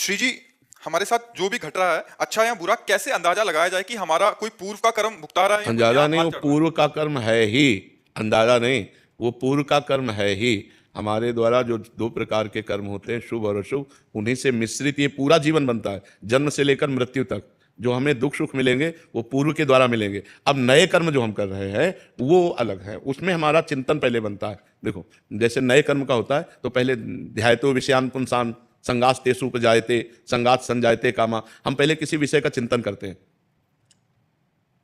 श्री जी, हमारे साथ जो भी घट रहा है, अच्छा या बुरा, कैसे अंदाजा लगाया जाए कि हमारा कोई पूर्व का कर्म भुगता रहा है या कोई नया अंदाजा नहीं, भार वो चढ़ रहा है? पूर्व का कर्म है ही। अंदाजा नहीं, वो पूर्व का कर्म है ही। हमारे द्वारा जो दो प्रकार के कर्म होते हैं, शुभ और अशुभ, उन्हीं से मिश्रित ये पूरा जीवन बनता है, जन्म से लेकर मृत्यु तक। जो हमें दुख सुख मिलेंगे वो पूर्व के द्वारा मिलेंगे। अब नए कर्म जो हम कर रहे हैं वो अलग है, उसमें हमारा चिंतन पहले बनता है। देखो, जैसे नए कर्म का होता है तो पहले ध्यायतो विषयान पुंसान संगास तेसु उपजायते संगात संजायते कामा, हम पहले किसी विषय का चिंतन करते हैं।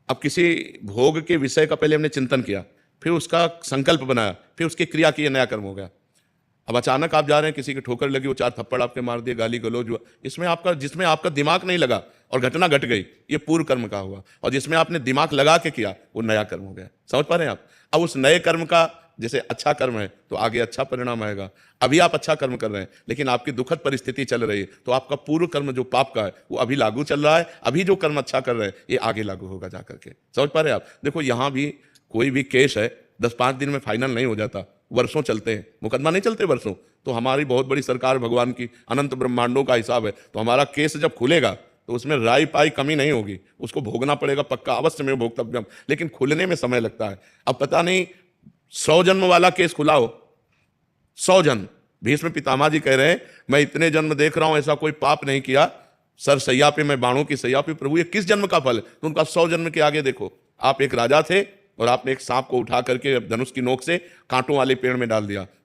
अब किसी भोग के विषय का पहले हमने चिंतन किया, फिर उसका संकल्प बनाया, फिर उसकी क्रिया की, नया कर्म हो गया। अब अचानक आप जा रहे हैं, किसी की ठोकर लगी, वो चार थप्पड़ आपके मार दिए, गाली गलौज हुआ, जिसमें आपका दिमाग नहीं लगा और घटना घट गई, ये पूर्व कर्म का हुआ। और जिसमें आपने दिमाग लगा के किया, वो नया कर्म हो गया। समझ पा रहे हैं आप? अब उस नए कर्म का, जैसे अच्छा कर्म है तो आगे अच्छा परिणाम आएगा। अभी आप अच्छा कर्म कर रहे हैं लेकिन आपकी दुखद परिस्थिति चल रही है, तो आपका पूर्व कर्म जो पाप का है वो अभी लागू चल रहा है। अभी जो कर्म अच्छा कर रहे हैं ये आगे लागू होगा जा करके। समझ पा रहे हैं आप? देखो, यहां भी कोई भी केस है 10-5 दिन में फाइनल नहीं हो जाता, वर्षों चलते हैं, मुकदमा नहीं चलते वर्षों। तो हमारी बहुत बड़ी सरकार भगवान की अनंत ब्रह्मांडों का हिसाब है, तो हमारा केस जब खुलेगा तो उसमें राई पाई कमी नहीं होगी, उसको भोगना पड़ेगा पक्का, अवश्य में भोक्तव्यम, लेकिन खुलने में समय लगता है। अब पता नहीं 100 जन्म वाला केस खुला हो, 100 जन्म। भीष्म पितामह जी कह रहे हैं, मैं इतने जन्म देख रहा हूं, ऐसा कोई पाप नहीं किया, सर सैया पे, मैं बाणों की सैया पे, प्रभु ये किस जन्म का फल है? तो उनका 100 जन्म के आगे देखो, आप एक राजा थे और आपने एक सांप को उठा करके धनुष की नोक से कांटों वाले पेड़ में डाल दिया,